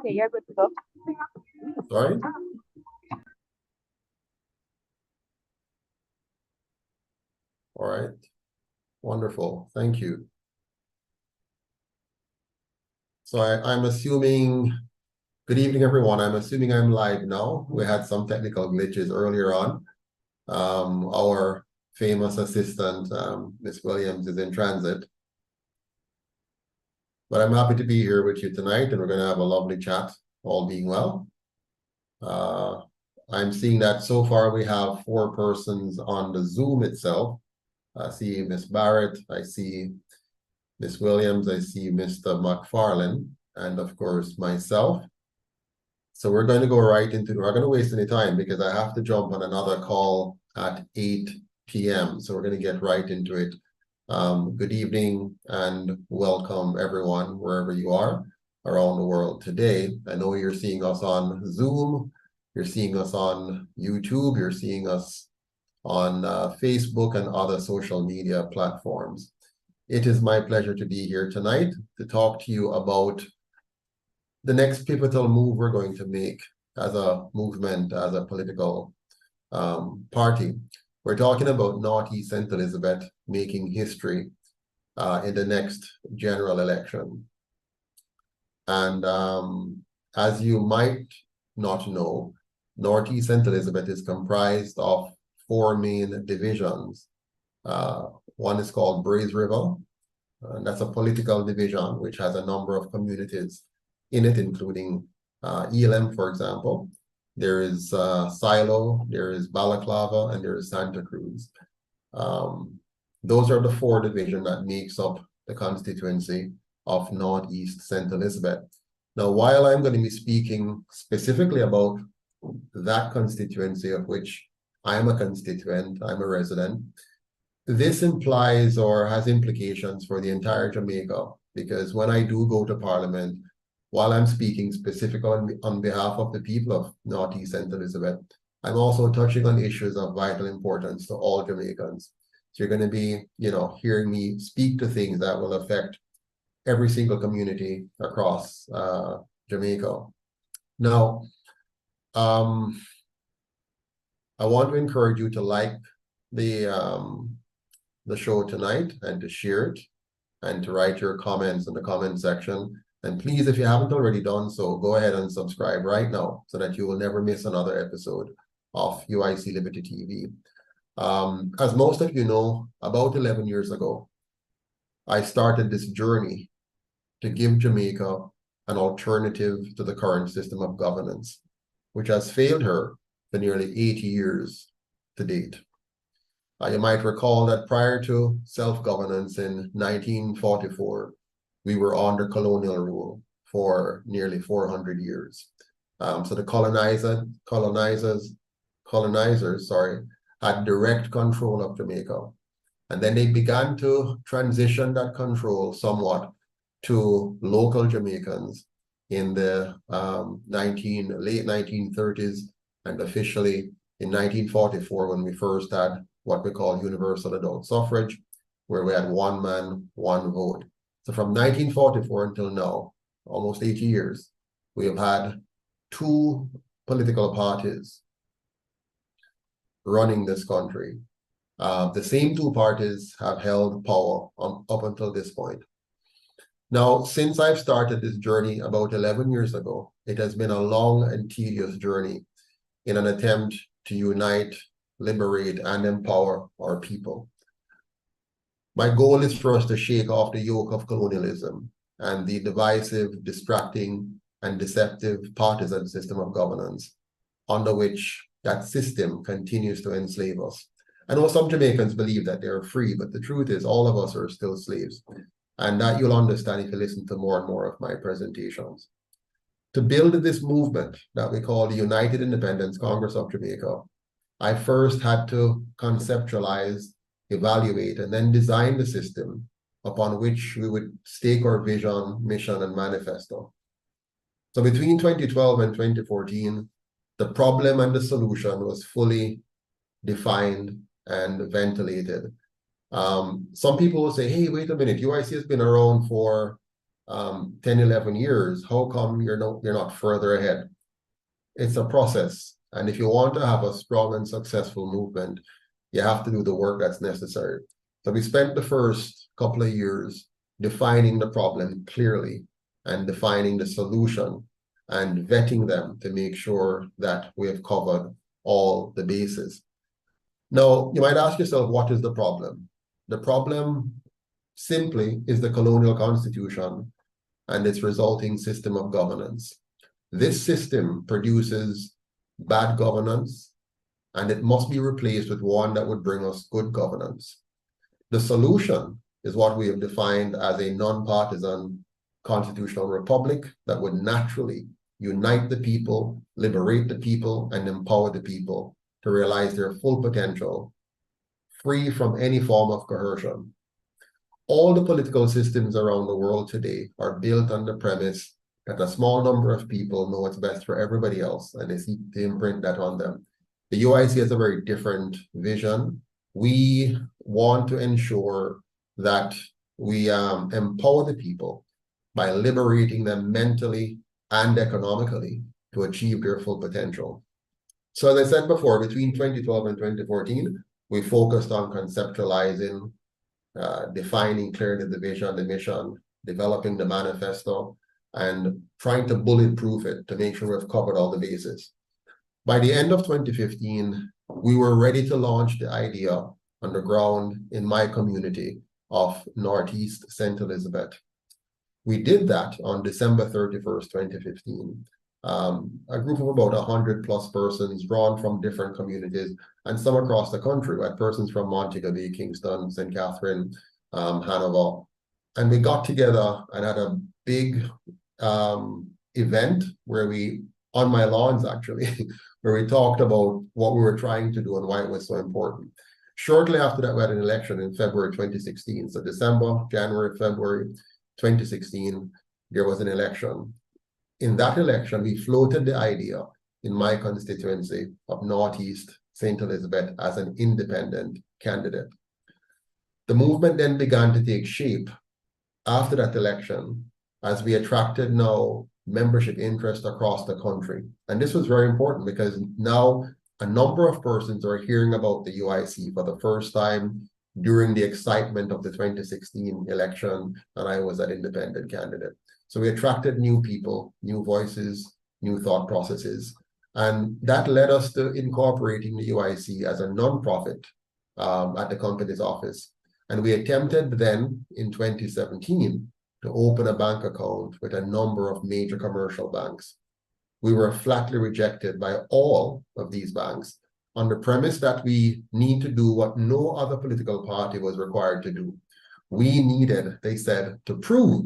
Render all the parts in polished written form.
Okay, you're good to go. Sorry? All right. Wonderful. Thank you. So I'm assuming, good evening, everyone. I'm assuming I'm live now. We had some technical glitches earlier on. Our famous assistant, Miss Williams, is in transit. But I'm happy to be here with you tonight, and we're going to have a lovely chat, all being well. I'm seeing that so far we have 4 persons on the Zoom itself. I see Miss Barrett, I see Miss Williams, I see Mr. McFarlane, and of course myself. So we're going to go right into, we're not going to waste any time because I have to jump on another call at 8 p.m. So we're going to get right into it. Good evening and welcome everyone, wherever you are around the world today. I know you're seeing us on Zoom, you're seeing us on YouTube, you're seeing us on Facebook and other social media platforms. It is my pleasure to be here tonight to talk to you about the next pivotal move we're going to make as a movement, as a political party. We're talking about Northeast St. Elizabeth making history in the next general election. And as you might not know, Northeast St. Elizabeth is comprised of 4 main divisions. One is called Braze River, and that's a political division which has a number of communities in it, including Elam, for example. There is Silo, there is Balaclava, and there is Santa Cruz. Those are the 4 divisions that makes up the constituency of Northeast St. Elizabeth. Now, while I'm going to be speaking specifically about that constituency of which I am a constituent, I'm a resident, this implies or has implications for the entire Jamaica, because when I do go to Parliament, while I'm speaking specifically on behalf of the people of Northeast St. Elizabeth, I'm also touching on issues of vital importance to all Jamaicans. So you're going to be, hearing me speak to things that will affect every single community across Jamaica. Now, I want to encourage you to like the show tonight and to share it and to write your comments in the comment section. And please, if you haven't already done so, go ahead and subscribe right now so that you will never miss another episode of UIC Liberty TV. As most of you know, about 11 years ago, I started this journey to give Jamaica an alternative to the current system of governance, which has failed her for nearly 80 years to date. You might recall that prior to self-governance in 1944, we were under colonial rule for nearly 400 years. So the colonizers had direct control of Jamaica. And then they began to transition that control somewhat to local Jamaicans in the late 1930s, and officially in 1944 when we first had what we call universal adult suffrage, where we had 1 man, 1 vote. So from 1944 until now, almost 80 years, we have had 2 political parties running this country. The same 2 parties have held power up until this point. Now, since I've started this journey about 11 years ago, it has been a long and tedious journey in an attempt to unite, liberate, and empower our people. My goal is for us to shake off the yoke of colonialism and the divisive, distracting, and deceptive partisan system of governance under which that system continues to enslave us. I know some Jamaicans believe that they're free, but the truth is all of us are still slaves. And that you'll understand if you listen to more and more of my presentations. To build this movement that we call the United Independence Congress of Jamaica, I first had to conceptualize, evaluate, and then design the system upon which we would stake our vision, mission, and manifesto. So between 2012 and 2014, the problem and the solution was fully defined and ventilated. Some people will say, hey, wait a minute, UIC has been around for 10, 11 years, how come you're not further ahead? It's a process. And if you want to have a strong and successful movement, you have to do the work that's necessary. So we spent the first couple of years defining the problem clearly and defining the solution and vetting them to make sure that we have covered all the bases. Now, you might ask yourself, what is the problem? The problem simply is the colonial constitution and its resulting system of governance. This system produces bad governance, and it must be replaced with one that would bring us good governance. The solution is what we have defined as a non-partisan constitutional republic that would naturally unite the people, liberate the people, and empower the people to realize their full potential, free from any form of coercion. All the political systems around the world today are built on the premise that a small number of people know what's best for everybody else, and they seek to imprint that on them. The UIC has a very different vision. We want to ensure that we empower the people by liberating them mentally and economically to achieve their full potential. So as I said before, between 2012 and 2014, we focused on conceptualizing, defining clearly the vision, the mission, developing the manifesto, and trying to bulletproof it to make sure we've covered all the bases. By the end of 2015, we were ready to launch the idea on the ground in my community of Northeast St. Elizabeth. We did that on December 31st, 2015. A group of about 100+ persons drawn from different communities and some across the country. We had persons from Montego Bay, Kingston, St. Catherine, Hanover. And we got together and had a big event where we, on my lawns actually, where we talked about what we were trying to do and why it was so important. Shortly after that, we had an election in February 2016. So December, January, February 2016, there was an election. In that election, we floated the idea in my constituency of Northeast St. Elizabeth as an independent candidate. The movement then began to take shape after that election as we attracted now membership interest across the country. And this was very important because now a number of persons are hearing about the UIC for the first time during the excitement of the 2016 election, and I was an independent candidate. So we attracted new people, new voices, new thought processes, and that led us to incorporating the UIC as a nonprofit at the company's office. And we attempted then in 2017 to open a bank account with a number of major commercial banks. We were flatly rejected by all of these banks on the premise that we need to do what no other political party was required to do. We needed, they said, to prove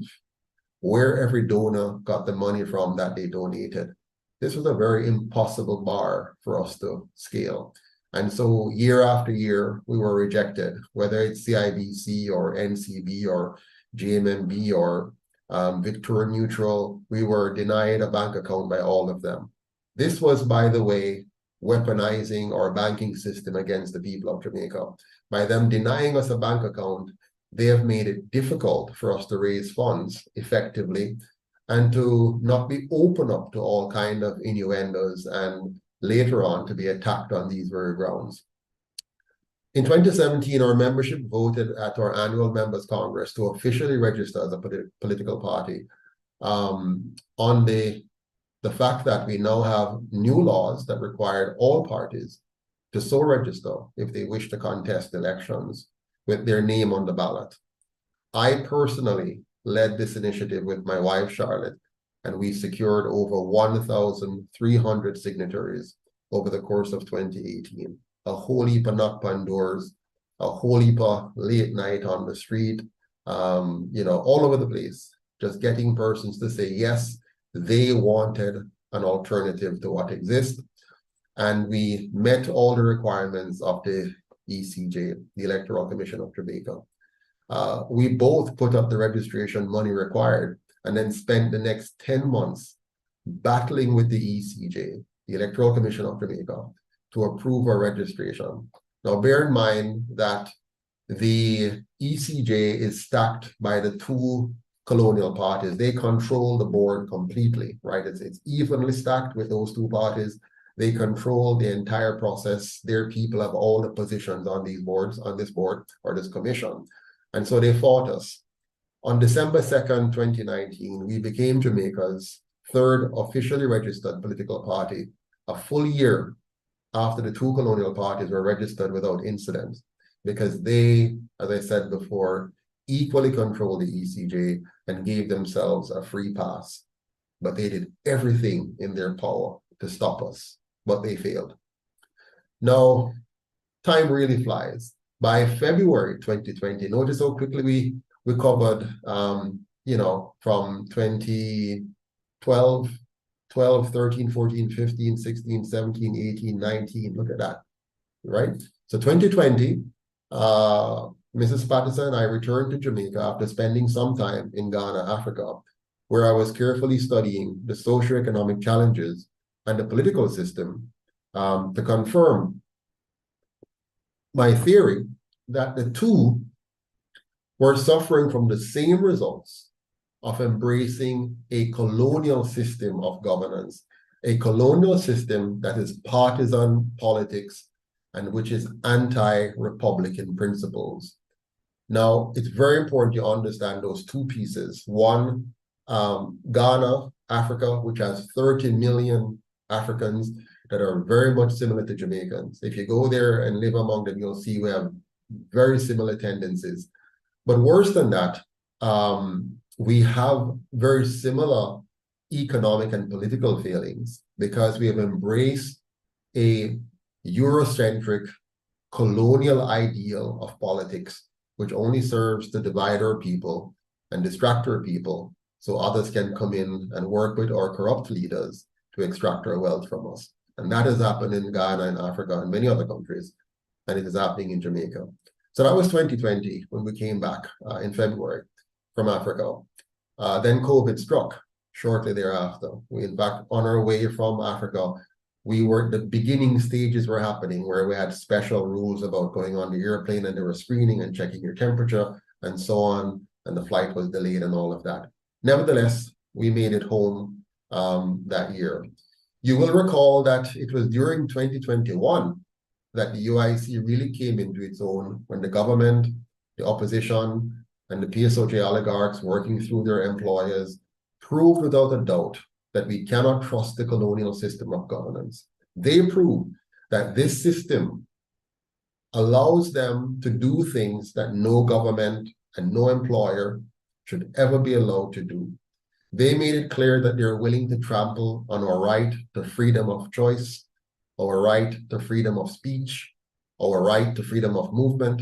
where every donor got the money from that they donated. This was a very impossible bar for us to scale. And so year after year, we were rejected, whether it's CIBC or NCB or JMMB or Victoria Neutral, we were denied a bank account by all of them. This was, by the way, weaponizing our banking system against the people of Jamaica. By them denying us a bank account, they have made it difficult for us to raise funds effectively and to not be open up to all kind of innuendos and later on to be attacked on these very grounds. In 2017, our membership voted at our annual members congress to officially register as a political party on the fact that we now have new laws that required all parties to so register if they wish to contest elections with their name on the ballot. I personally led this initiative with my wife, Charlotte, and we secured over 1,300 signatories over the course of 2018. A whole heap of knock on doors, a whole heap of late night on the street, all over the place, just getting persons to say, yes, they wanted an alternative to what exists. And we met all the requirements of the ECJ, the Electoral Commission of Jamaica. We both put up the registration money required and then spent the next 10 months battling with the ECJ, the Electoral Commission of Jamaica, to approve our registration. Now, bear in mind that the ECJ is stacked by the two Colonial Parties. They control the board completely, right? It's evenly stacked with those two parties. They control the entire process. Their people have all the positions on these boards, on this board or this commission. And so they fought us. On December 2nd, 2019, we became Jamaica's third officially registered political party, a full year after the two colonial parties were registered without incident, because they, as I said before, equally controlled the ECJ and gave themselves a free pass. But they did everything in their power to stop us, but they failed. Now, time really flies. By February 2020, notice how quickly we covered, from 2012, 12, 13, 14, 15, 16, 17, 18, 19. Look at that, right? So 2020, Mrs. Patterson and I returned to Jamaica after spending some time in Ghana, Africa, where I was carefully studying the socioeconomic challenges and the political system to confirm my theory that the two were suffering from the same results of embracing a colonial system of governance, a colonial system that is partisan politics and which is anti-republican principles. Now, it's very important to understand those two pieces. One, Ghana, Africa, which has 30 million Africans that are very much similar to Jamaicans. If you go there and live among them, you'll see we have very similar tendencies. But worse than that, we have very similar economic and political failings because we have embraced a Eurocentric colonial ideal of politics, which only serves to divide our people and distract our people so others can come in and work with our corrupt leaders to extract our wealth from us. And that has happened in Ghana and Africa and many other countries, and it is happening in Jamaica. So that was 2020 when we came back in February from Africa. Then COVID struck shortly thereafter. We, in fact, on our way from Africa, the beginning stages were happening where we had special rules about going on the airplane and they were screening and checking your temperature and so on, and the flight was delayed and all of that. Nevertheless, we made it home that year. You will recall that it was during 2021 that the UIC really came into its own when the government, the opposition, and the PSOJ oligarchs working through their employers proved without a doubt that we cannot trust the colonial system of governance. They proved that this system allows them to do things that no government and no employer should ever be allowed to do. They made it clear that they're willing to trample on our right to freedom of choice, our right to freedom of speech, our right to freedom of movement,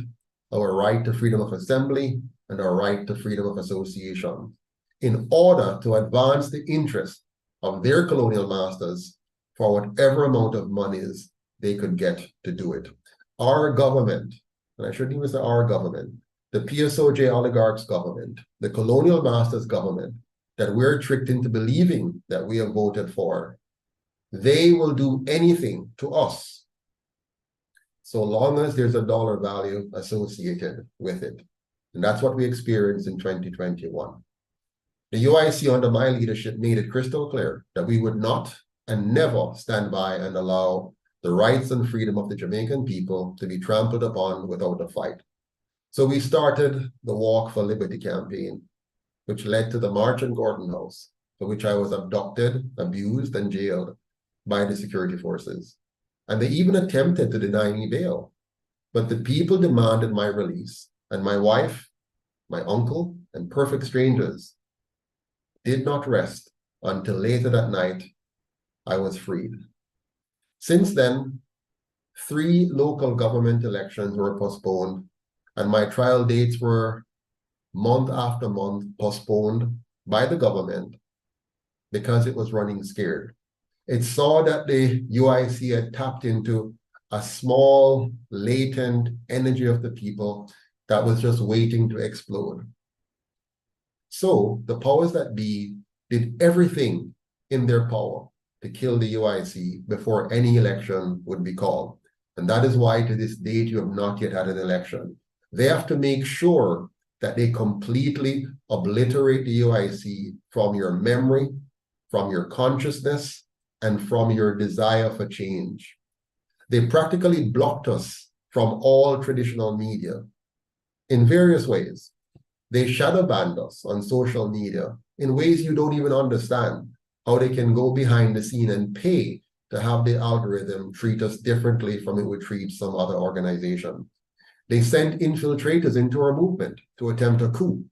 our right to freedom of assembly, and our right to freedom of association, in order to advance the interest of their colonial masters for whatever amount of monies they could get to do it. Our government, and I shouldn't even say our government, the PSOJ oligarchs government, the colonial masters government, that we're tricked into believing that we have voted for, they will do anything to us so long as there's a dollar value associated with it. And that's what we experienced in 2021. The UIC under my leadership made it crystal clear that we would not and never stand by and allow the rights and freedom of the Jamaican people to be trampled upon without a fight. So we started the Walk for Liberty campaign, which led to the March on Gordon House, for which I was abducted, abused, and jailed by the security forces. And they even attempted to deny me bail. But the people demanded my release, and my wife, my uncle, and perfect strangers did not rest until later that night I was freed. Since then, 3 local government elections were postponed, and my trial dates were month after month postponed by the government because it was running scared. It saw that the UIC had tapped into a small, latent energy of the people that was just waiting to explode. So the powers that be did everything in their power to kill the UIC before any election would be called. And that is why to this date you have not yet had an election. They have to make sure that they completely obliterate the UIC from your memory, from your consciousness, and from your desire for change. They practically blocked us from all traditional media in various ways. They shadow banned us on social media in ways you don't even understand, how they can go behind the scene and pay to have the algorithm treat us differently from it would treat some other organization. They sent infiltrators into our movement to attempt a coup.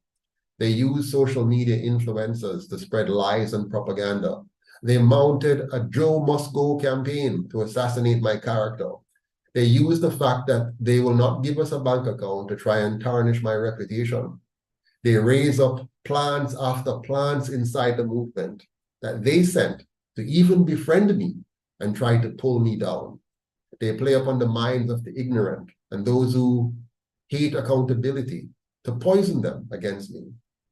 They used social media influencers to spread lies and propaganda. They mounted a Joe Must Go campaign to assassinate my character. They used the fact that they will not give us a bank account to try and tarnish my reputation. They raise up plans after plans inside the movement that they sent to even befriend me and try to pull me down. They play upon the minds of the ignorant and those who hate accountability to poison them against me.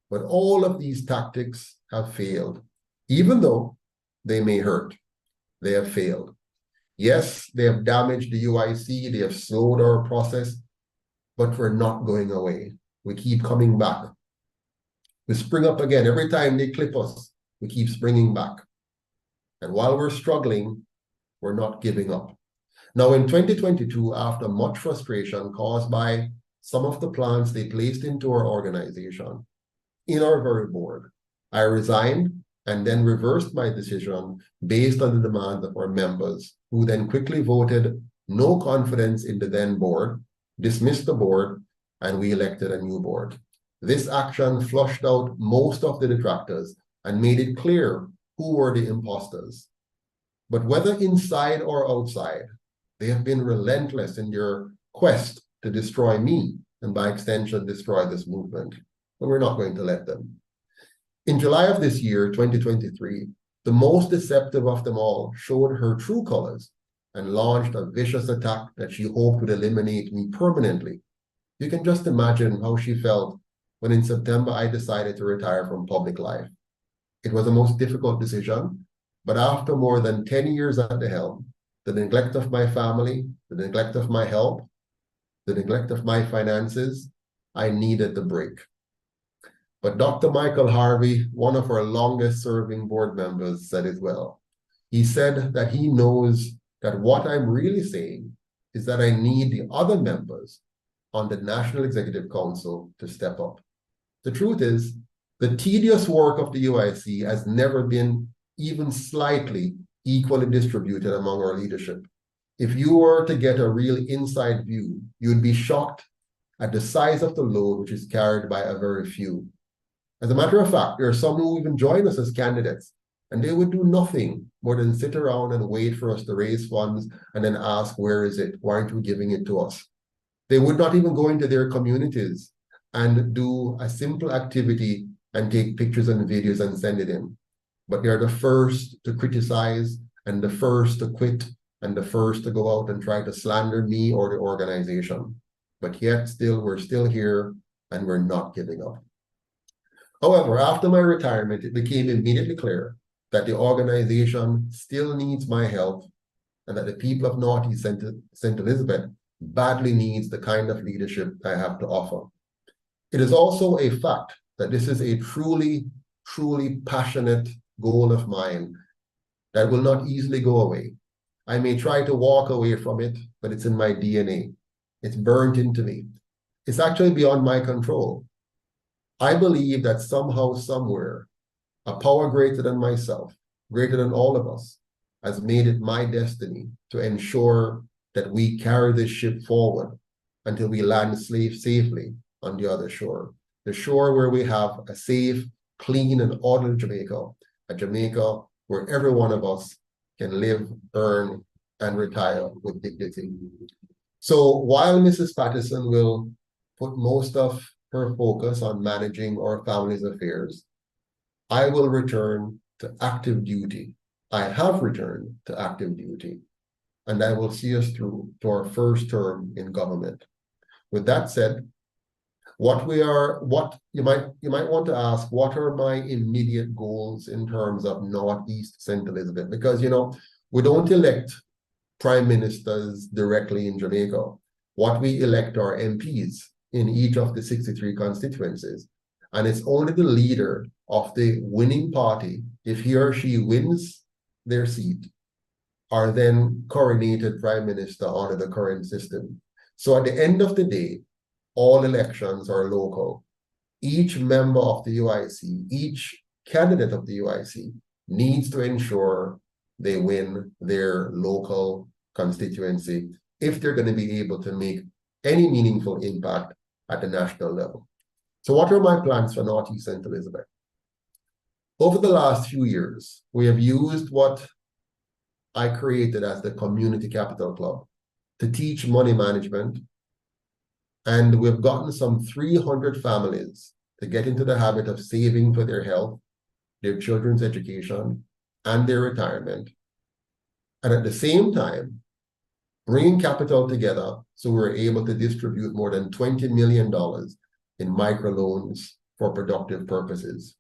But all of these tactics have failed. Even though they may hurt, they have failed. Yes, they have damaged the UIC, they have slowed our process, but we're not going away. We keep coming back. We spring up again. Every time they clip us, we keep springing back. And while we're struggling, we're not giving up. Now, in 2022, after much frustration caused by some of the plans they placed into our organization, in our very board, I resigned and then reversed my decision based on the demands of our members, who then quickly voted no confidence in the then board, dismissed the board, and we elected a new board. This action flushed out most of the detractors and made it clear who were the imposters. But whether inside or outside, they have been relentless in their quest to destroy me and by extension destroy this movement. But we're not going to let them. In July of this year, 2023, the most deceptive of them all showed her true colors and launched a vicious attack that she hoped would eliminate me permanently. You can just imagine how she felt when in September I decided to retire from public life. It was the most difficult decision, but after more than 10 years at the helm, the neglect of my family, the neglect of my health, the neglect of my finances, I needed the break. But Dr. Michael Harvey, one of our longest serving board members, said it well. He said that he knows that what I'm really saying is that I need the other members on the National Executive Council to step up. The truth is, the tedious work of the UIC has never been even slightly equally distributed among our leadership. If you were to get a real inside view, you'd be shocked at the size of the load which is carried by a very few. As a matter of fact, there are some who even join us as candidates, and they would do nothing more than sit around and wait for us to raise funds and then ask, where is it? Why aren't you giving it to us? They would not even go into their communities and do a simple activity and take pictures and videos and send it in. But they're the first to criticize and the first to quit and the first to go out and try to slander me or the organization. But yet still, we're still here and we're not giving up. However, after my retirement, it became immediately clear that the organization still needs my help and that the people of Northeast St. Elizabeth badly needs the kind of leadership I have to offer. It is also a fact that this is a truly, truly passionate goal of mine that will not easily go away. I may try to walk away from it, but it's in my DNA. It's burnt into me. It's actually beyond my control. I believe that somehow, somewhere, a power greater than myself, greater than all of us, has made it my destiny to ensure that we carry this ship forward until we land safely on the other shore. The shore where we have a safe, clean, and orderly Jamaica, a Jamaica where every one of us can live, earn, and retire with dignity. So while Mrs. Patterson will put most of her focus on managing our family's affairs, I will return to active duty. I have returned to active duty, and I will see us through to our first term in government. With that said, you might want to ask, what are my immediate goals in terms of Northeast St. Elizabeth? Because, we don't elect prime ministers directly in Jamaica. What we elect are MPs in each of the 63 constituencies. And it's only the leader of the winning party, if he or she wins their seat, are then coronated prime minister under the current system. So at the end of the day, all elections are local. Each member of the UIC, each candidate of the UIC needs to ensure they win their local constituency if they're going to be able to make any meaningful impact at the national level. So what are my plans for Northeast St. Elizabeth? Over the last few years, we have used what I created as the Community Capital Club to teach money management. And we've gotten some 300 families to get into the habit of saving for their health, their children's education, and their retirement. And at the same time, bringing capital together so we're able to distribute more than $20 million in microloans for productive purposes.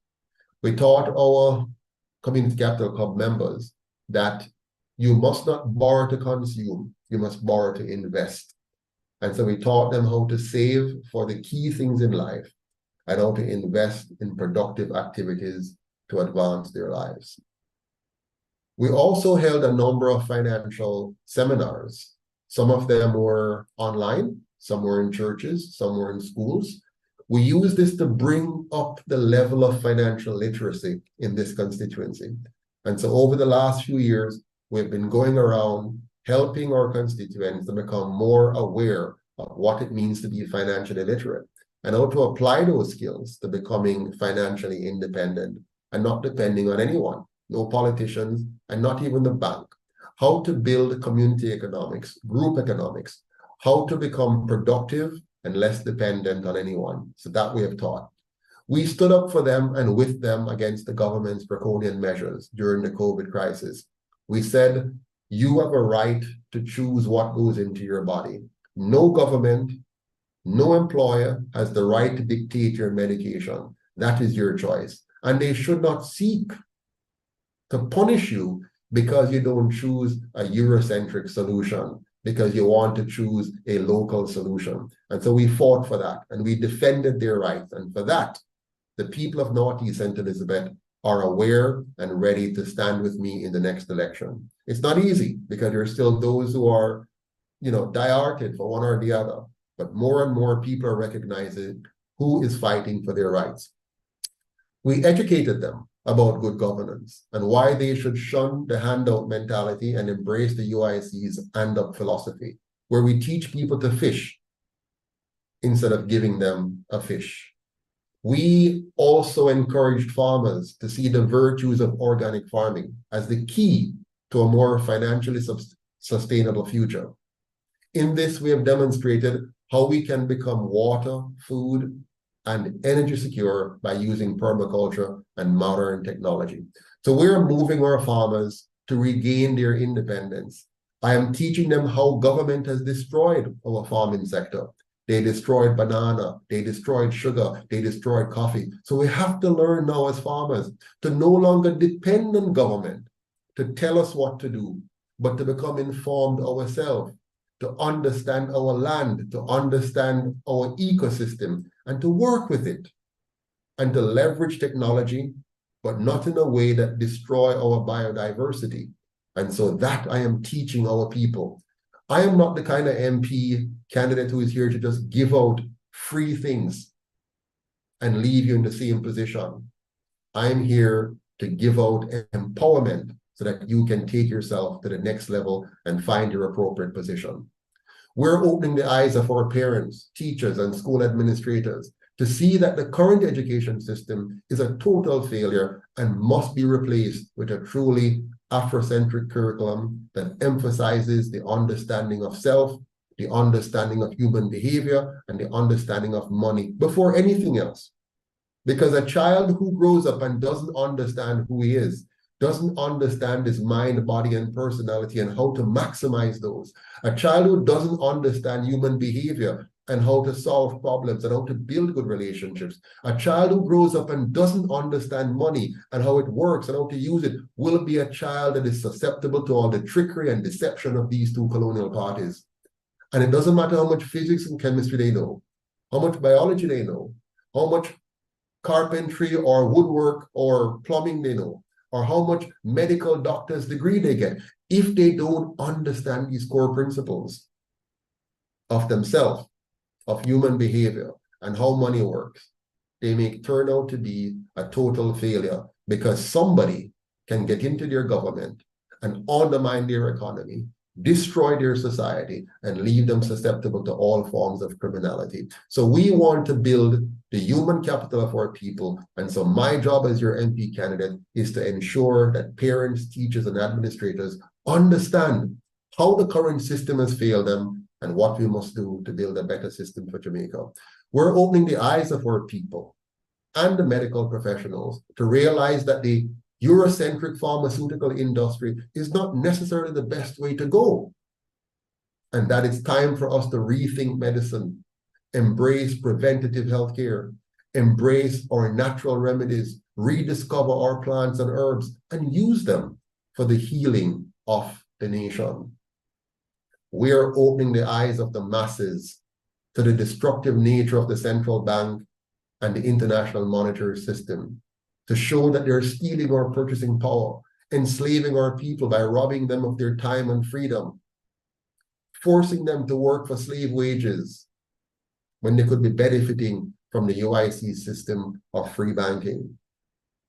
We taught our Community Capital Club members that you must not borrow to consume, you must borrow to invest. And so we taught them how to save for the key things in life and how to invest in productive activities to advance their lives. We also held a number of financial seminars. Some of them were online, some were in churches, some were in schools. We used this to bring up the level of financial literacy in this constituency. And so over the last few years, we've been going around helping our constituents to become more aware of what it means to be financially literate and how to apply those skills to becoming financially independent and not depending on anyone, no politicians, and not even the bank. How to build community economics, group economics, how to become productive and less dependent on anyone. So that we have taught. We stood up for them and with them against the government's draconian measures during the COVID crisis. We said, you have a right to choose what goes into your body. No government, no employer has the right to dictate your medication. That is your choice. And they should not seek to punish you because you don't choose a Eurocentric solution, because you want to choose a local solution. And so we fought for that and we defended their rights. And for that, the people of Northeast St. Elizabeth are aware and ready to stand with me in the next election. It's not easy because there are still those who are, die-hearted for one or the other, but more and more people are recognizing who is fighting for their rights. We educated them about good governance and why they should shun the handout mentality and embrace the UIC's hand-up philosophy, where we teach people to fish instead of giving them a fish. We also encouraged farmers to see the virtues of organic farming as the key to a more financially sustainable future. In this, we have demonstrated how we can become water, food, and energy secure by using permaculture and modern technology. So we're moving our farmers to regain their independence. I am teaching them how government has destroyed our farming sector. They destroyed banana, they destroyed sugar, they destroyed coffee. So we have to learn now as farmers to no longer depend on government to tell us what to do, but to become informed ourselves, to understand our land, to understand our ecosystem, and to work with it, and to leverage technology, but not in a way that destroy our biodiversity. And so that I am teaching our people. I am not the kind of MP candidate who is here to just give out free things and leave you in the same position. I'm here to give out empowerment so that you can take yourself to the next level and find your appropriate position. We're opening the eyes of our parents, teachers, and school administrators to see that the current education system is a total failure and must be replaced with a truly Afrocentric curriculum that emphasizes the understanding of self, the understanding of human behavior, and the understanding of money before anything else. Because a child who grows up and doesn't understand who he is, doesn't understand his mind, body, and personality and how to maximize those. A child who doesn't understand human behavior and how to solve problems and how to build good relationships. A child who grows up and doesn't understand money and how it works and how to use it will be a child that is susceptible to all the trickery and deception of these two colonial parties. And it doesn't matter how much physics and chemistry they know. how much biology they know, how much carpentry or woodwork or plumbing they know, or how much medical doctor's degree they get. If they don't understand these core principles of themselves, of human behavior, and how money works, they may turn out to be a total failure because somebody can get into their government and undermine their economy, destroy their society, and leave them susceptible to all forms of criminality. So we want to build the human capital of our people. And so my job as your MP candidate is to ensure that parents, teachers, and administrators understand how the current system has failed them and what we must do to build a better system for Jamaica. We're opening the eyes of our people and the medical professionals to realize that the Eurocentric pharmaceutical industry is not necessarily the best way to go. And that it's time for us to rethink medicine, embrace preventative healthcare, embrace our natural remedies, rediscover our plants and herbs, and use them for the healing of the nation. We are opening the eyes of the masses to the destructive nature of the central bank and the international monetary system, to show that they're stealing our purchasing power, enslaving our people by robbing them of their time and freedom, forcing them to work for slave wages when they could be benefiting from the UIC system of free banking.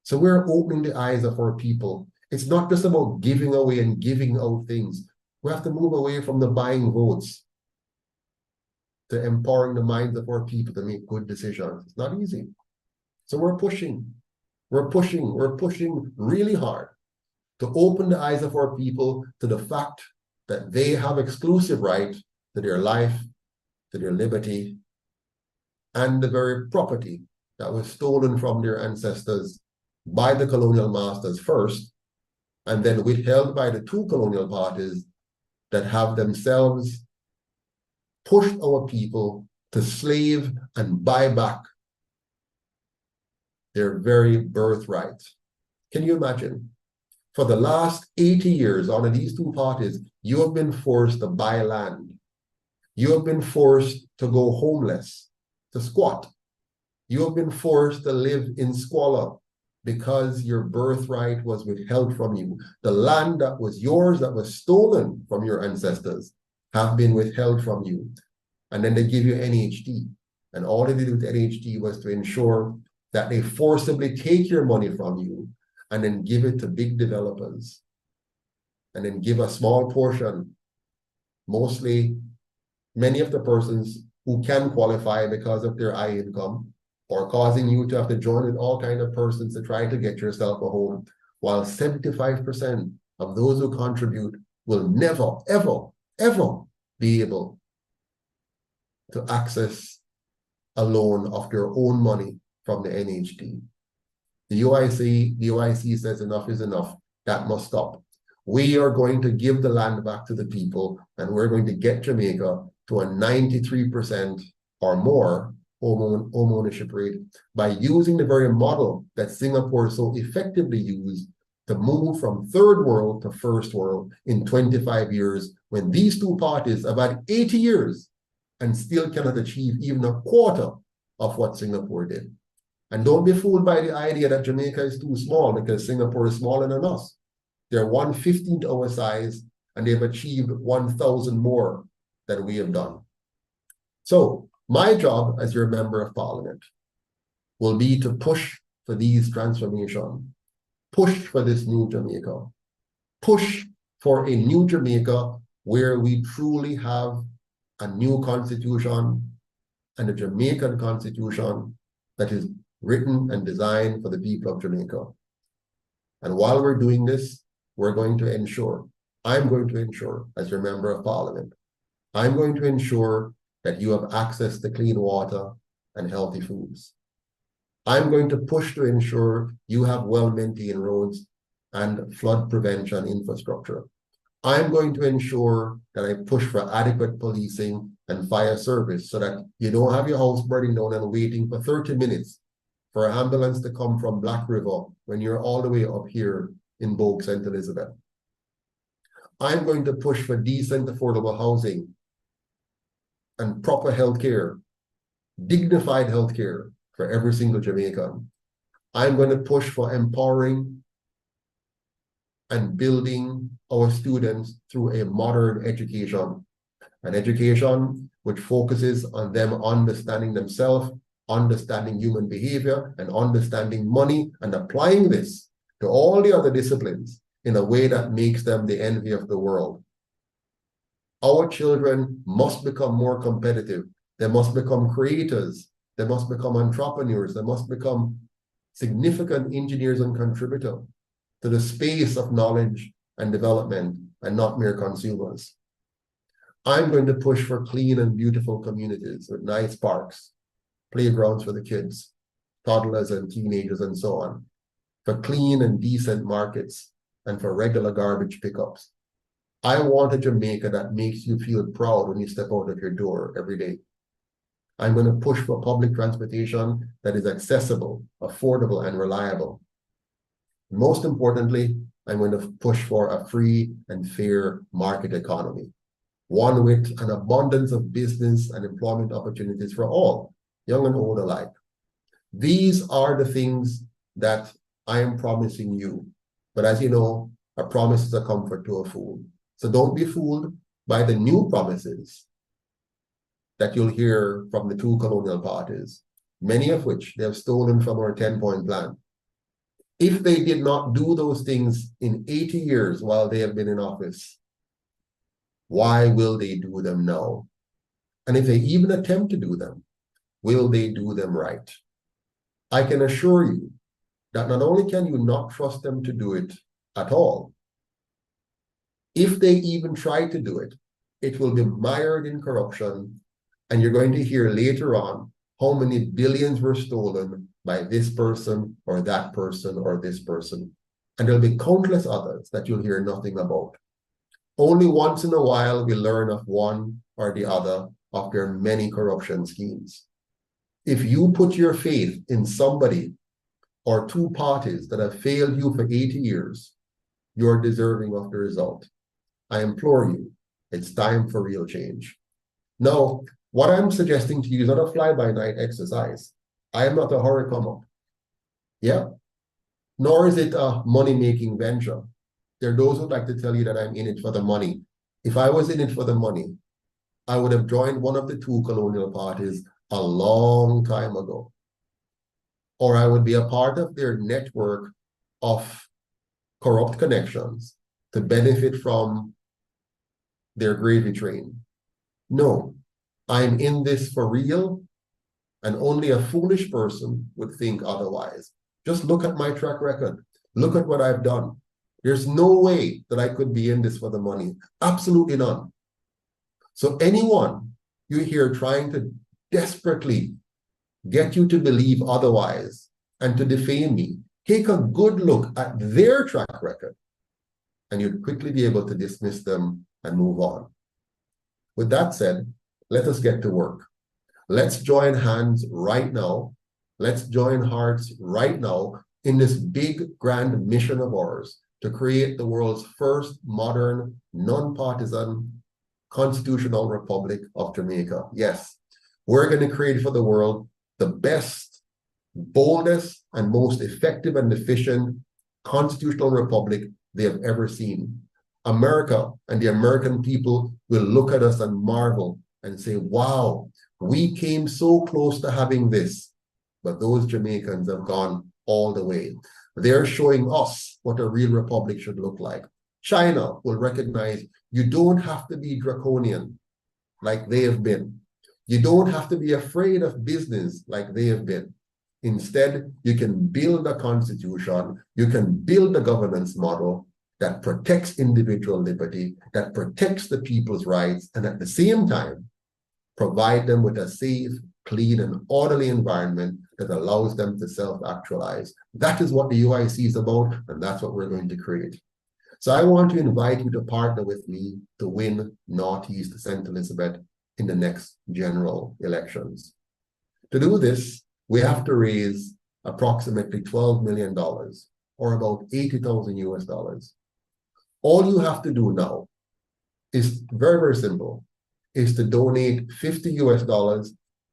So we're opening the eyes of our people. It's not just about giving away and giving out things. We have to move away from the buying votes to empowering the minds of our people to make good decisions. It's not easy. So we're pushing really hard to open the eyes of our people to the fact that they have exclusive right to their life, to their liberty, and the very property that was stolen from their ancestors by the colonial masters first, and then withheld by the two colonial parties that have themselves pushed our people to slave and buy back their very birthright. Can you imagine? For the last 80 years, under these two parties, you have been forced to buy land. You have been forced to go homeless, to squat. You have been forced to live in squalor because your birthright was withheld from you. The land that was yours, that was stolen from your ancestors, have been withheld from you. And then they give you NHD. And all they did with NHD was to ensure that they forcibly take your money from you and then give it to big developers. And then give a small portion, mostly many of the persons who can qualify because of their high income, or causing you to have to join with all kinds of persons to try to get yourself a home, while 75% of those who contribute will never, ever, ever be able to access a loan of their own money from the NHD. The UIC says enough is enough. That must stop. We are going to give the land back to the people, and we're going to get Jamaica to a 93% or more home ownership rate by using the very model that Singapore so effectively used to move from third world to first world in 25 years, when these two parties have had 80 years and still cannot achieve even a quarter of what Singapore did. And don't be fooled by the idea that Jamaica is too small, because Singapore is smaller than us. They're 1/15th our size, and they've achieved 1,000 more than we have done. So my job as your member of parliament will be to push for these transformations, push for this new Jamaica, push for a new Jamaica where we truly have a new constitution and a Jamaican constitution that is written and designed for the people of Jamaica. And while we're doing this, I'm going to ensure, as your member of parliament, I'm going to ensure that you have access to clean water and healthy foods. I'm going to push to ensure you have well-maintained roads and flood prevention infrastructure. I'm going to ensure that I push for adequate policing and fire service so that you don't have your house burning down and waiting for 30 minutes for an ambulance to come from Black River when you're all the way up here in Bogue, St. Elizabeth. I'm going to push for decent, affordable housing and proper health care dignified healthcare for every single Jamaican. I'm going to push for empowering and building our students through a modern education, an education which focuses on them understanding themselves, understanding human behavior, and understanding money, and applying this to all the other disciplines in a way that makes them the envy of the world. Our children must become more competitive. They must become creators. They must become entrepreneurs. They must become significant engineers and contributors to the space of knowledge and development, and not mere consumers. I'm going to push for clean and beautiful communities with nice parks, playgrounds for the kids, toddlers and teenagers and so on, for clean and decent markets, and for regular garbage pickups. I want a Jamaica that makes you feel proud when you step out of your door every day. I'm going to push for public transportation that is accessible, affordable, and reliable. Most importantly, I'm going to push for a free and fair market economy, one with an abundance of business and employment opportunities for all, young and old alike. These are the things that I am promising you. But as you know, a promise is a comfort to a fool. So don't be fooled by the new promises that you'll hear from the two colonial parties, many of which they have stolen from our 10-point plan. If they did not do those things in 80 years while they have been in office, why will they do them now? And if they even attempt to do them, will they do them right? I can assure you that not only can you not trust them to do it at all, if they even try to do it, it will be mired in corruption, and you're going to hear later on how many billions were stolen by this person or that person or this person. And there'll be countless others that you'll hear nothing about. Only once in a while we learn of one or the other of their many corruption schemes. If you put your faith in somebody or two parties that have failed you for 80 years, you're deserving of the result. I implore you, it's time for real change. Now, what I'm suggesting to you is not a fly-by-night exercise. I am not a hurry come up. Yeah. Nor is it a money-making venture. There are those who like to tell you that I'm in it for the money. If I was in it for the money, I would have joined one of the two colonial parties a long time ago. Or I would be a part of their network of corrupt connections to benefit from their gravy train. No, I'm in this for real, and only a foolish person would think otherwise. Just look at my track record. Look at what I've done. There's no way that I could be in this for the money. Absolutely none. So anyone you hear trying to desperately get you to believe otherwise and to defame me, take a good look at their track record, and you'd quickly be able to dismiss them and move on. With that said, let us get to work. Let's join hands right now. Let's join hearts right now in this big, grand mission of ours to create the world's first modern, non-partisan constitutional republic of Jamaica. Yes, we're going to create for the world the best, boldest, and most effective and efficient constitutional republic they have ever seen. America and the American people will look at us and marvel and say, wow, we came so close to having this, but those Jamaicans have gone all the way. They're showing us what a real republic should look like. China will recognize you don't have to be draconian like they have been. You don't have to be afraid of business like they have been. Instead, you can build a constitution, you can build a governance model that protects individual liberty, that protects the people's rights, and at the same time, provide them with a safe, clean, and orderly environment that allows them to self-actualize. That is what the UIC is about, and that's what we're going to create. So I want to invite you to partner with me to win Northeast St. Elizabeth in the next general elections. To do this, we have to raise approximately $12 million, or about 80,000 US dollars. All you have to do now is very, very simple, is to donate $50 US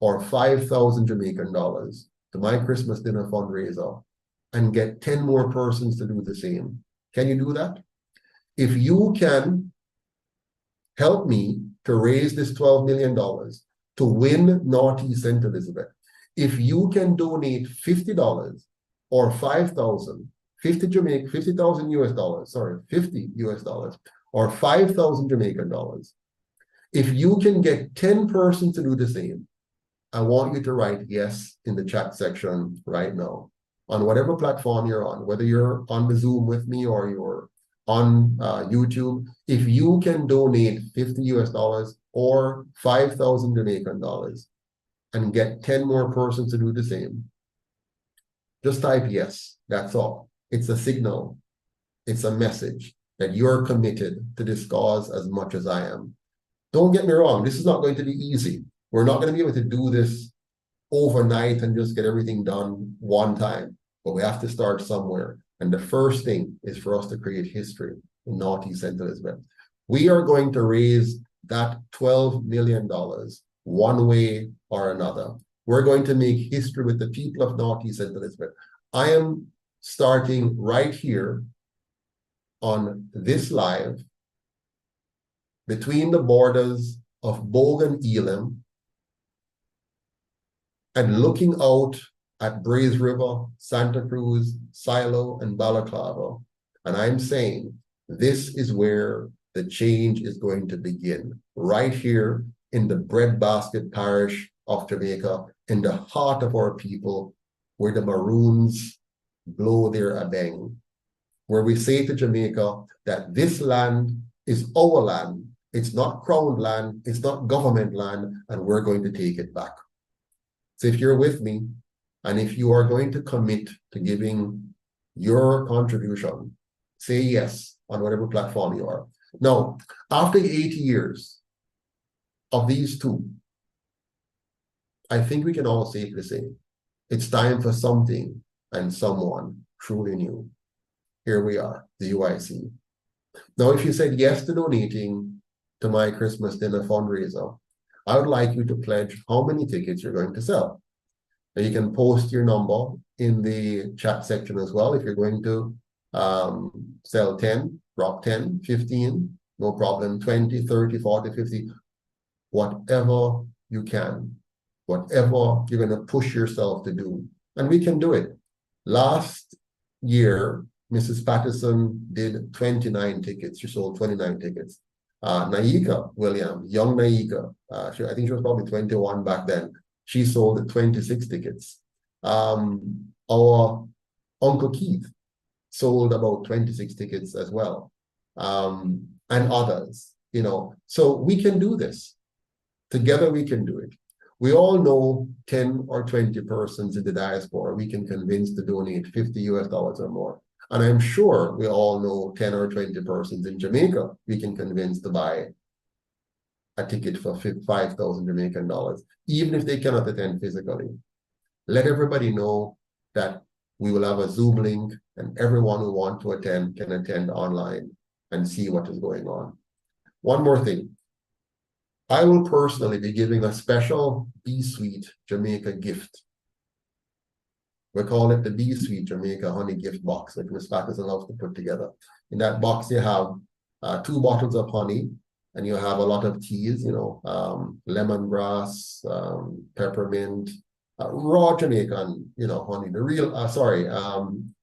or 5,000 Jamaican dollars to my Christmas dinner fundraiser and get 10 more persons to do the same. Can you do that? If you can help me to raise this $12 million to win Northeast St. Elizabeth, if you can donate $50 or 5,000, 50,000 US dollars, sorry, 50 US dollars or 5,000 Jamaican dollars, if you can get 10 persons to do the same, I want you to write yes in the chat section right now on whatever platform you're on, whether you're on the Zoom with me or you're on YouTube. If you can donate 50 US dollars or 5,000 Jamaican dollars and get 10 more persons to do the same, just type yes. That's all. It's a signal. It's a message that you're committed to this cause as much as I am. Don't get me wrong. This is not going to be easy. We're not going to be able to do this overnight and just get everything done one time, but we have to start somewhere. And the first thing is for us to create history in Northeast St. Elizabeth. We are going to raise that $12 million one way or another. We're going to make history with the people of Northeast St. Elizabeth. I am starting right here on this live between the borders of Bogan, Elam, and looking out at Braze River, Santa Cruz, Silo, and Balaclava. And I'm saying this is where the change is going to begin, right here in the breadbasket parish of Jamaica, in the heart of our people, where the Maroons blow their abeng, where we say to Jamaica that this land is our land. It's not crown land, it's not government land, and we're going to take it back. So if you're with me, and if you are going to commit to giving your contribution, say yes on whatever platform you are. Now, after 80 years of these two, I think we can all safely say it's time for something and someone truly new. Here we are, the UIC. Now, if you said yes to donating to my Christmas dinner fundraiser, I would like you to pledge how many tickets you're going to sell. Now, you can post your number in the chat section as well. If you're going to sell 10, drop 10, 15, no problem, 20, 30, 40, 50, whatever you can, whatever you're going to push yourself to do. And we can do it. Last year, Mrs. Patterson did 29 tickets. She sold 29 tickets. Naika Williams, young Naika, I think she was probably 21 back then. She sold 26 tickets. Our Uncle Keith sold about 26 tickets as well, and others, you know. So we can do this. Together we can do it. We all know 10 or 20 persons in the diaspora we can convince to donate 50 US dollars or more. And I'm sure we all know 10 or 20 persons in Jamaica we can convince to buy a ticket for 5,000 Jamaican dollars, even if they cannot attend physically. Let everybody know that we will have a Zoom link and everyone who wants to attend can attend online and see what is going on. One more thing. I will personally be giving a special B-Suite Jamaica gift. We call it the B-Suite Jamaica Honey Gift Box that Ms. Patterson loves to put together. In that box, you have 2 bottles of honey, and you have a lot of teas, you know, lemongrass, peppermint, raw Jamaican, you know, honey, the real,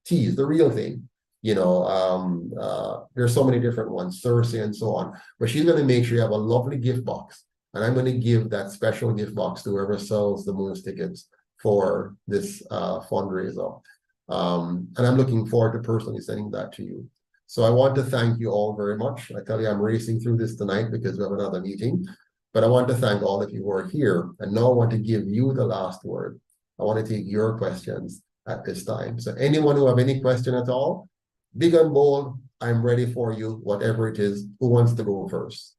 teas, the real thing. You know, there's so many different ones, Cersei and so on. But she's going to make sure you have a lovely gift box. And I'm going to give that special gift box to whoever sells the most tickets for this fundraiser. And I'm looking forward to personally sending that to you. So I want to thank you all very much. I tell you, I'm racing through this tonight because we have another meeting. But I want to thank all of you who are here. And now I want to give you the last word. I want to take your questions at this time. So anyone who have any question at all, big and bold, I'm ready for you, whatever it is. Who wants to go first?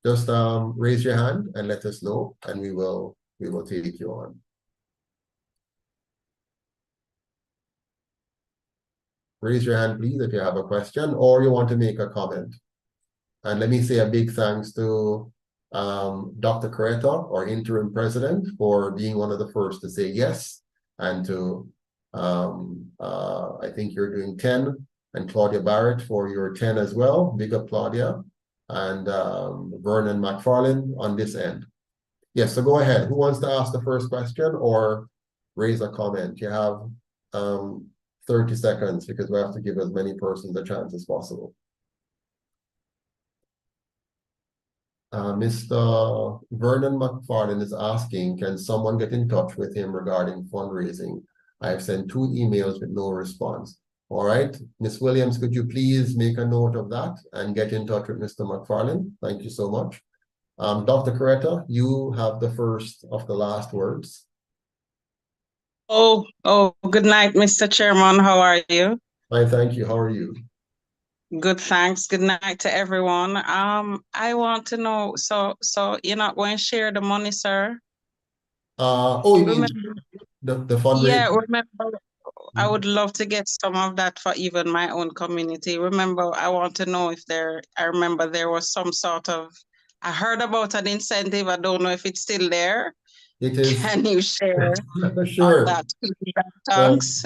Just raise your hand and let us know, and we will take you on. Raise your hand, please, if you have a question or you want to make a comment. And let me say a big thanks to Dr. Coretta, our interim president, for being one of the first to say yes, and to I think you're doing 10, and Claudia Barrett for your 10 as well. Big up, Claudia, and Vernon McFarlane on this end. Yes, so go ahead. Who wants to ask the first question or raise a comment? You have 30 seconds because we have to give as many persons a chance as possible. Mr. Vernon McFarlane is asking, can someone get in touch with him regarding fundraising? I have sent 2 emails with no response. All right, Ms. Williams, could you please make a note of that and get in touch with Mr. McFarlane? Thank you so much. Dr. Coretta, you have the first of the last words. Oh, good night, Mr. Chairman. How are you? Fine, thank you. How are you? Good, thanks. Good night to everyone. I want to know, so you're not going to share the money, sir? You mean the fundraiser? Yeah, remember, I would love to get some of that for even my own community. Remember, I want to know if I remember there was some sort of, I heard about an incentive. I don't know if it's still there. It is. Can you share Sure. that? Thanks.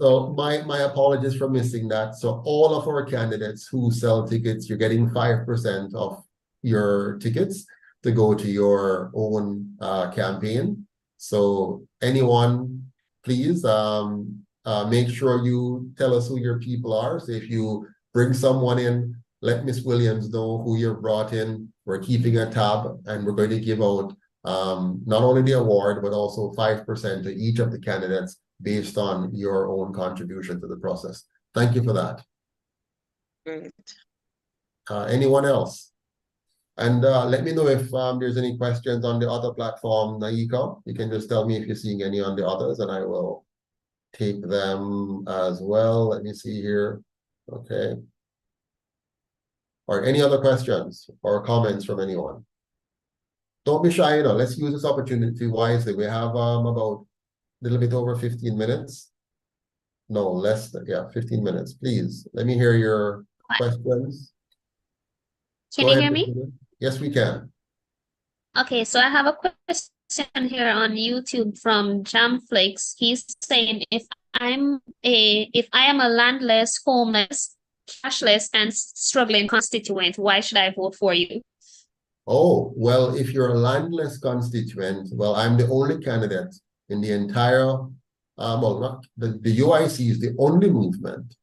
So my apologies for missing that. So all of our candidates who sell tickets, you're getting 5% of your tickets to go to your own campaign. So anyone, please make sure you tell us who your people are. So if you bring someone in, let Miss Williams know who you've brought in. We're keeping a tab and we're going to give out not only the award, but also 5% to each of the candidates based on your own contribution to the process. Thank you for that. Great. Anyone else? And let me know if there's any questions on the other platform, Naika. You can just tell me if you're seeing any on the others and I will take them as well. Let me see here. Okay. Or any other questions or comments from anyone? Don't be shy, let's use this opportunity wisely. We have about a little bit over 15 minutes. No, less than, 15 minutes. Please, let me hear your questions. Can you hear me? Yes, we can. Okay, so I have a question here on YouTube from Jamflix. He's saying if I am a landless, homeless, cashless, and struggling constituent, why should I vote for you? Oh, well, if you're a landless constituent, well, I'm the only candidate in the entire, well, not the UIC is the only movement,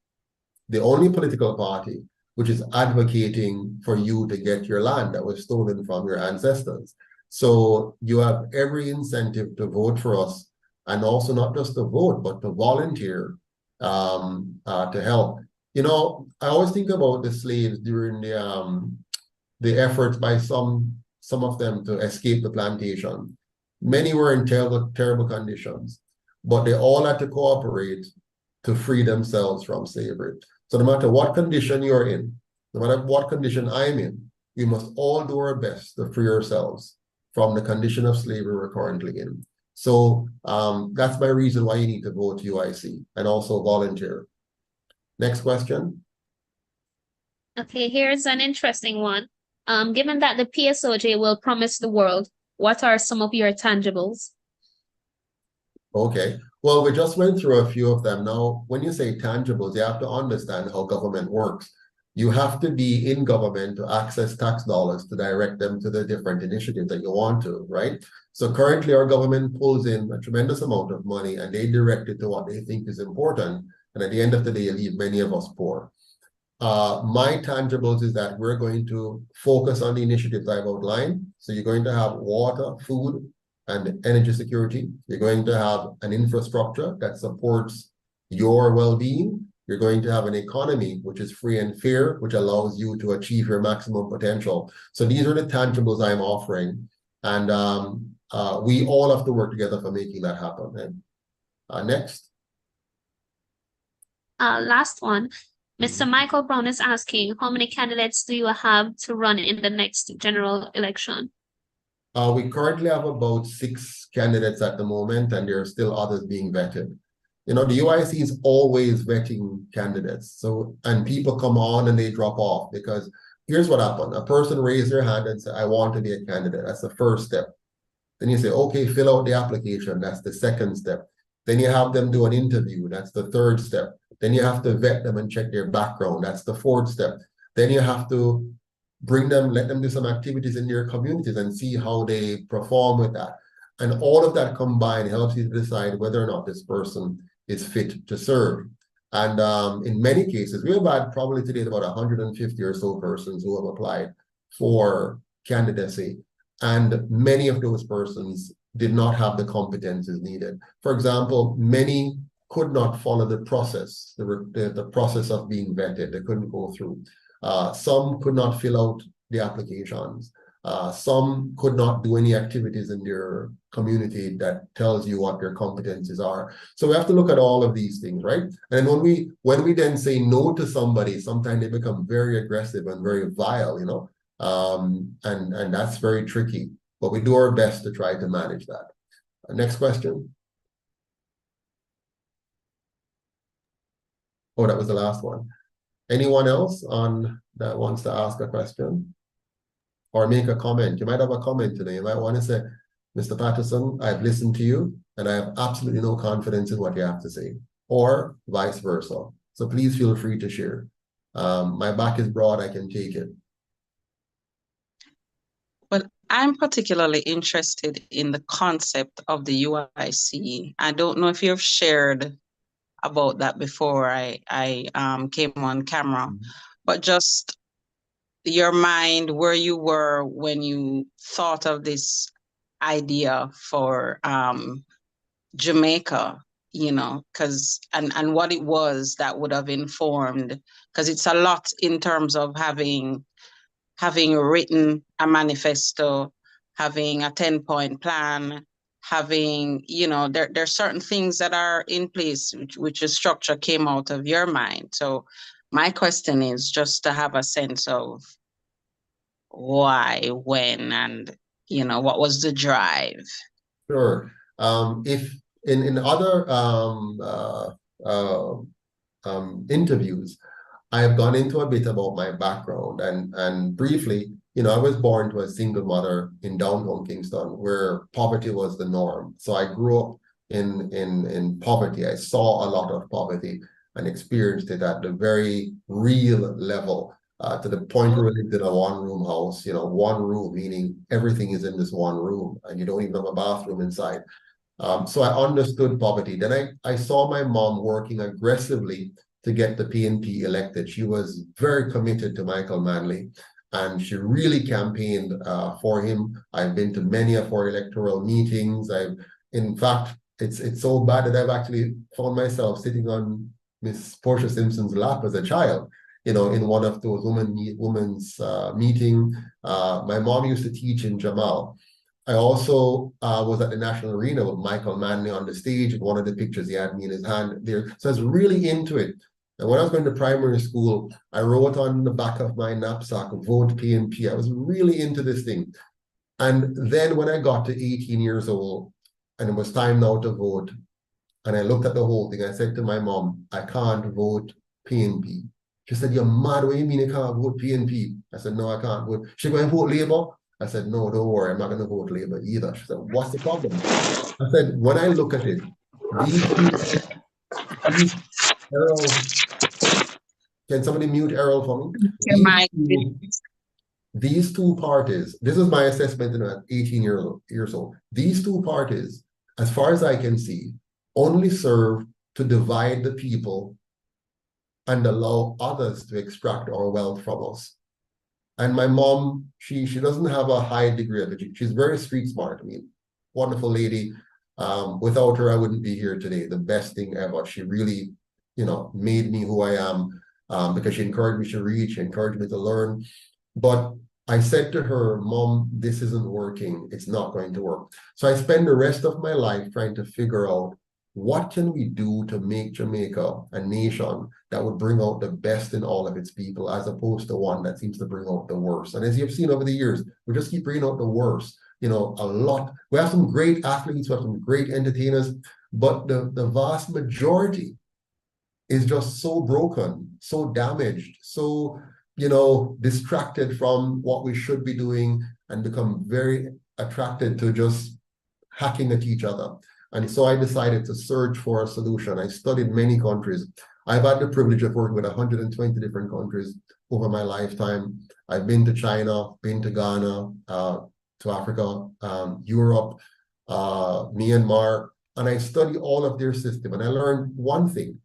the only political party which is advocating for you to get your land that was stolen from your ancestors. So you have every incentive to vote for us, and also not just to vote, but to volunteer to help. I always think about the slaves during the efforts by some of them to escape the plantation. Many were in terrible conditions, but they all had to cooperate to free themselves from slavery. So no matter what condition you're in, no matter what condition I'm in, we must all do our best to free ourselves from the condition of slavery we're currently in. So that's my reason why you need to vote UIC and also volunteer. Next question. Okay, here's an interesting one. Given that the PSOJ will promise the world, what are some of your tangibles? Okay, well, we just went through a few of them. Now, when you say tangibles, you have to understand how government works. You have to be in government to access tax dollars to direct them to the different initiatives that you want to, right? So currently our government pulls in a tremendous amount of money and they direct it to what they think is important. And at the end of the day, leave many of us poor. My tangibles is that we're going to focus on the initiatives I've outlined. So you're going to have water, food, and energy security. You're going to have an infrastructure that supports your well-being. You're going to have an economy which is free and fair, which allows you to achieve your maximum potential. So these are the tangibles I'm offering. And we all have to work together for making that happen. Next. Last one. Mr. Michael Brown is asking, how many candidates do you have to run in the next general election? We currently have about 6 candidates at the moment, and there are still others being vetted. The UIC is always vetting candidates. So, and people come on and they drop off because here's what happened. A person raised their hand and said, I want to be a candidate. That's the first step. Then you say, okay, fill out the application. That's the second step. Then you have them do an interview. That's the third step. Then you have to vet them and check their background. That's the fourth step. Then you have to bring them, let them do some activities in their communities and see how they perform with that. And all of that combined helps you to decide whether or not this person is fit to serve. And in many cases, we have had probably today about 150 or so persons who have applied for candidacy. And many of those persons did not have the competences needed. For example, many could not follow the process, the process of being vetted. They couldn't go through. Some could not fill out the applications. Some could not do any activities in their community that tells you what their competencies are. So we have to look at all of these things, right? And when we then say no to somebody, sometimes they become very aggressive and very vile, you know, and that's very tricky. But we do our best to try to manage that. Next question. Oh, that was the last one. Anyone else on that wants to ask a question or make a comment? You might have a comment today. You might want to say, Mr. Patterson, I've listened to you and I have absolutely no confidence in what you have to say, or vice versa. So please feel free to share. My back is broad, I can take it. Well, I'm particularly interested in the concept of the UIC. I don't know if you've shared about that before I came on camera, but just your mind, where you were when you thought of this idea for Jamaica, you know, because and what it was that would have informed, because it's a lot in terms of having written a manifesto, having a 10-point plan, having, you know, there's certain things that are in place, which the structure came out of your mind. So my question is just to have a sense of why, when, and, you know, what was the drive? Sure. If in other interviews, I have gone into a bit about my background and briefly, you know, I was born to a single mother in downtown Kingston where poverty was the norm. So I grew up in poverty. I saw a lot of poverty and experienced it at the very real level, to the point where we lived in a one-room house, you know, one room, meaning everything is in this one room and you don't even have a bathroom inside. So I understood poverty. Then I saw my mom working aggressively to get the PNP elected. She was very committed to Michael Manley, and she really campaigned for him. I've been to many of our electoral meetings. In fact, it's so bad that I've actually found myself sitting on Miss Portia Simpson's lap as a child, you know, in one of those women's meeting. My mom used to teach in Jamal. I also was at the National Arena with Michael Manley on the stage. In one of the pictures, he had me in his hand there. So I was really into it. And when I was going to primary school, I wrote on the back of my knapsack, vote PNP. I was really into this thing. And then when I got to 18 years old, and it was time now to vote, and I looked at the whole thing, I said to my mom, I can't vote PNP. She said, you're mad. What do you mean you can't vote PNP? I said, no, I can't vote. She going to vote Labour? I said, no, don't worry. I'm not going to vote Labour either. She said, what's the problem? I said, when I look at it, these Errol, can somebody mute Errol for me? These two parties, this is my assessment at 18 years old. These two parties, as far as I can see, only serve to divide the people and allow others to extract our wealth from us. And my mom, she doesn't have a high degree of education. She's very street smart. I mean, wonderful lady. Without her, I wouldn't be here today. The best thing ever. She really, you know, made me who I am, because she encouraged me to read. She encouraged me to learn. But I said to her, Mom, this isn't working. It's not going to work. So I spend the rest of my life trying to figure out what can we do to make Jamaica a nation that would bring out the best in all of its people, as opposed to one that seems to bring out the worst. And as you've seen over the years, we just keep bringing out the worst. You know, a lot. We have some great athletes, we have some great entertainers, but the vast majority is just so broken, so damaged, so distracted from what we should be doing and become very attracted to just hacking at each other. And so I decided to search for a solution. I studied many countries. I've had the privilege of working with 120 different countries over my lifetime. I've been to China, been to Ghana, to Africa, Europe, Myanmar, and I study all of their system. And I learned one thing.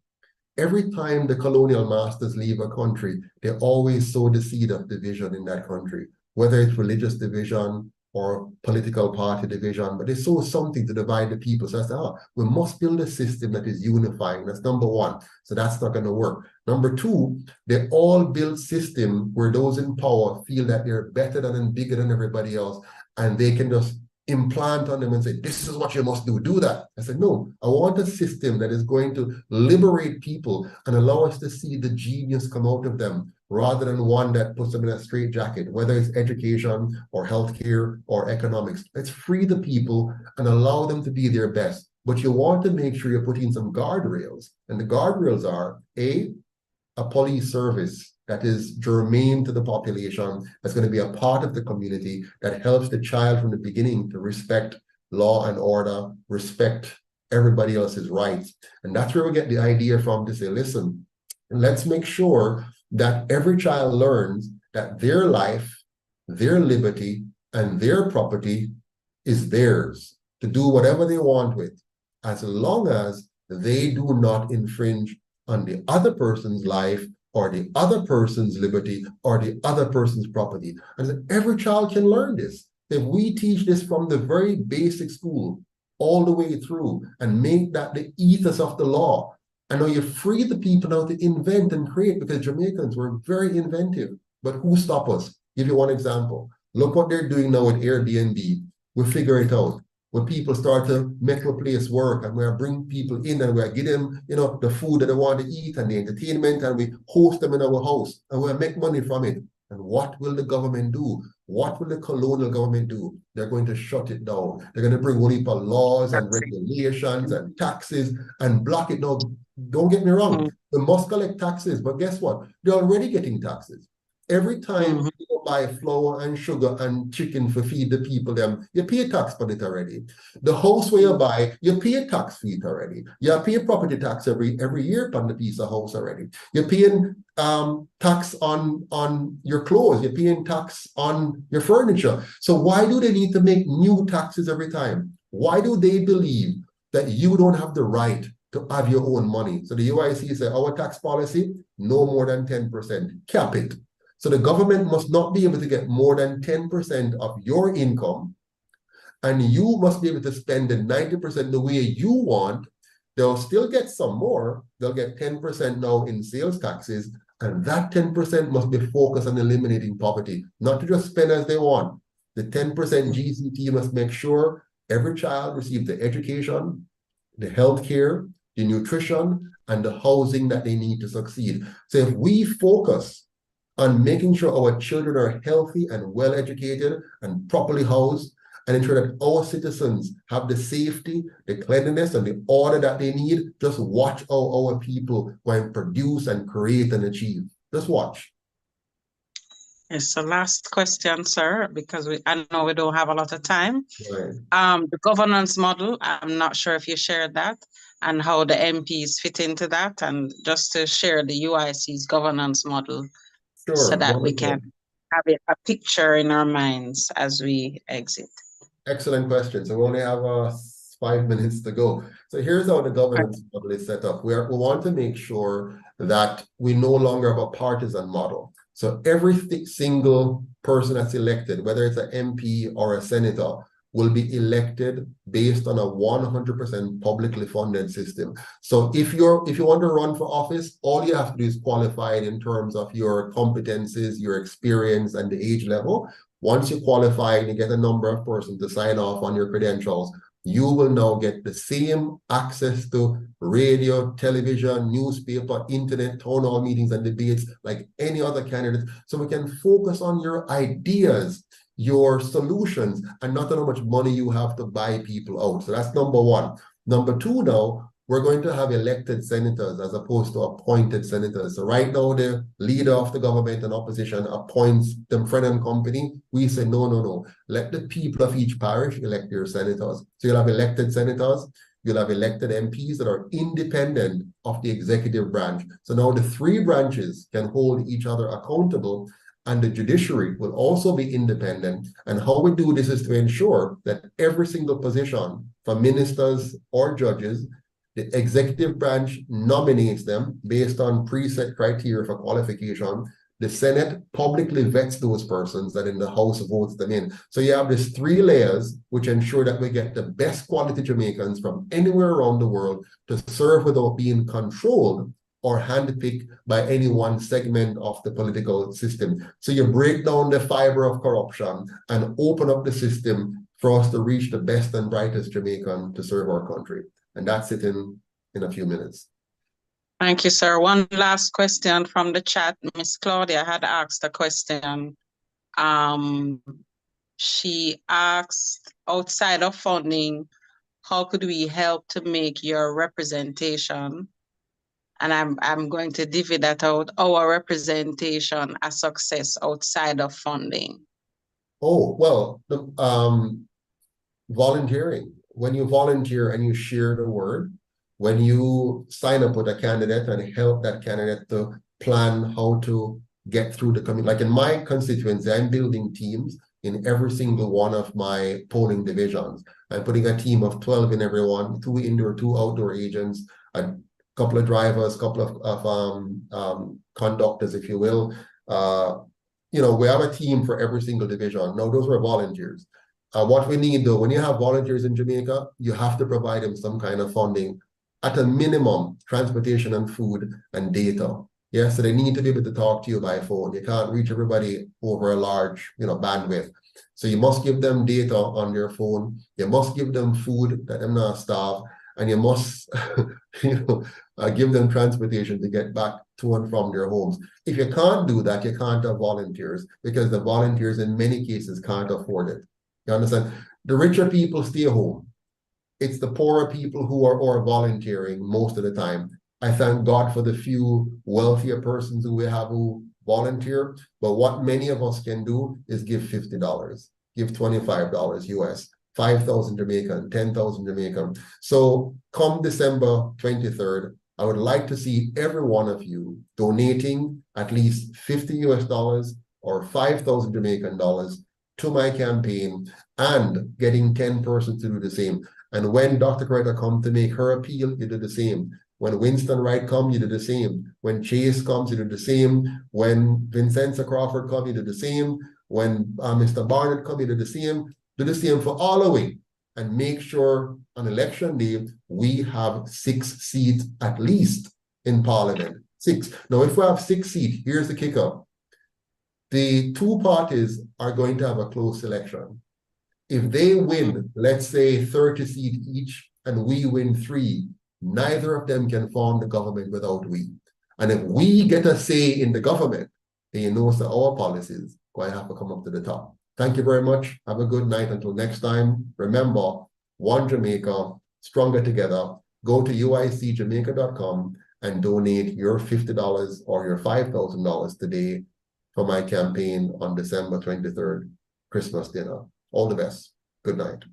Every time the colonial masters leave a country, they always sow the seed of division in that country, whether it's religious division or political party division, but they sow something to divide the people. So I said, we must build a system that is unifying. That's number one. So that's not going to work. Number two, they all build system where those in power feel that they're better than and bigger than everybody else, and they can just implant on them and say, this is what you must do that. I said, no, I want a system that is going to liberate people and allow us to see the genius come out of them, rather than one that puts them in a straitjacket, whether it's education or healthcare or economics. Let's free the people and allow them to be their best. But you want to make sure you're putting some guardrails. And the guardrails are, A, a police service that is germane to the population, that's going to be a part of the community, that helps the child from the beginning to respect law and order, respect everybody else's rights. And that's where we get the idea from, to say, listen, let's make sure that every child learns that their life, their liberty, and their property is theirs to do whatever they want with, as long as they do not infringe on the other person's life or the other person's liberty or the other person's property. And every child can learn this. If we teach this from the very basic school all the way through and make that the ethos of the law, I know you free the people now to invent and create, because Jamaicans were very inventive. But who stop us? Give you one example. Look what they're doing now with Airbnb. We figure it out. When people start to make a place work, and we bring people in and we give them, the food that they want to eat and the entertainment, and we host them in our house and we make money from it. And what will the government do? What will the colonial government do? They're going to shut it down. They're going to bring only laws and regulations and taxes and block it. No, don't get me wrong. We must collect taxes, but guess what? They're already getting taxes. Every time you buy flour and sugar and chicken for feed the people, you pay a tax for it already. The house where you buy, you pay a tax for it already. You pay property tax every year on the piece of house already. You're paying tax on your clothes. You're paying tax on your furniture. So why do they need to make new taxes every time? Why do they believe that you don't have the right to have your own money? So the UIC said, our tax policy, no more than 10%. Cap it. So the government must not be able to get more than 10% of your income, and you must be able to spend the 90% the way you want. They'll still get some more. They'll get 10% now in sales taxes, and that 10% must be focused on eliminating poverty, not to just spend as they want. The 10% GCT must make sure every child receives the education, the healthcare, the nutrition, and the housing that they need to succeed. So if we focus on making sure our children are healthy and well educated and properly housed, and ensure that our citizens have the safety, the cleanliness, and the order that they need, just watch how our people go and produce and create and achieve. Just watch. It's the last question, sir, because I know we don't have a lot of time. Right. The governance model, I'm not sure if you shared that, and how the MPs fit into that, and just to share the UIC's governance model. Sure. So that we can have a picture in our minds as we exit. Excellent question. So we only have 5 minutes to go. So here's how the governance model is set up. We want to make sure that we no longer have a partisan model. So every single person that's elected, whether it's an MP or a senator, will be elected based on a 100% publicly funded system. So if you want to run for office, all you have to do is qualify in terms of your competencies, your experience, and the age level. Once you qualify and you get a number of persons to sign off on your credentials, you will now get the same access to radio, television, newspaper, internet, town hall meetings and debates like any other candidate. So we can focus on your ideas, your solutions, and not on how much money you have to buy people out. So that's number one. Number two, now, we're going to have elected senators as opposed to appointed senators. So right now, the leader of the government and opposition appoints them friend and company. We say, no, no, no. Let the people of each parish elect their senators. So you'll have elected senators, you'll have elected MPs that are independent of the executive branch. So now the three branches can hold each other accountable, and the judiciary will also be independent. And how we do this is to ensure that every single position for ministers or judges, the executive branch nominates them based on preset criteria for qualification. The Senate publicly vets those persons, that in the House votes them in. So you have these three layers which ensure that we get the best quality Jamaicans from anywhere around the world to serve without being controlled or handpicked by any one segment of the political system. So you break down the fiber of corruption and open up the system for us to reach the best and brightest Jamaican to serve our country. And that's it in a few minutes. Thank you, sir. One last question from the chat. Miss Claudia had asked a question. She asked, outside of funding, how could we help to make your representation, and I'm going to divvy that out, our representation a success outside of funding? Oh, well, volunteering. When you volunteer and you share the word, when you sign up with a candidate and help that candidate to plan how to get through the community. Like in my constituency, I'm building teams in every single one of my polling divisions. I'm putting a team of 12 in every one, 2 indoor, 2 outdoor agents, a couple of drivers, couple of conductors, if you will. We have a team for every single division. Now, those were volunteers. What we need, though, when you have volunteers in Jamaica, you have to provide them some kind of funding. At a minimum, transportation and food and data. Yeah, so they need to be able to talk to you by phone. You can't reach everybody over a large, bandwidth. So you must give them data on their phone. You must give them food that them not starve, and you must, give them transportation to get back to and from their homes. If you can't do that, you can't have volunteers, because the volunteers in many cases can't afford it. You understand? The richer people stay home. It's the poorer people who are volunteering most of the time. I thank God for the few wealthier persons who we have who volunteer, but what many of us can do is give $50, give $25 US, 5,000 Jamaican, 10,000 Jamaican. So come December 23rd, I would like to see every one of you donating at least $50 US or 5,000 Jamaican dollars to my campaign, and getting 10 persons to do the same. And when Dr. Coretta comes to make her appeal, you do the same. When Winston Wright comes, you do the same. When Chase comes, you do the same. When Vincenza Crawford comes, you do the same. When Mr. Barnett comes, you do the same. Do the same for all of it. And make sure on election day, we have 6 seats at least in Parliament. 6. Now, if we have 6 seats, here's the kicker. The 2 parties are going to have a close election. If they win, let's say 30 seats each, and we win 3, neither of them can form the government without we. And if we get a say in the government, then you know that our policies going to have to come up to the top. Thank you very much. Have a good night. Until next time, remember, one Jamaica, stronger together. Go to uicjamaica.com and donate your $50 or your $5,000 today for my campaign on December 23rd, Christmas dinner. All the best. Good night.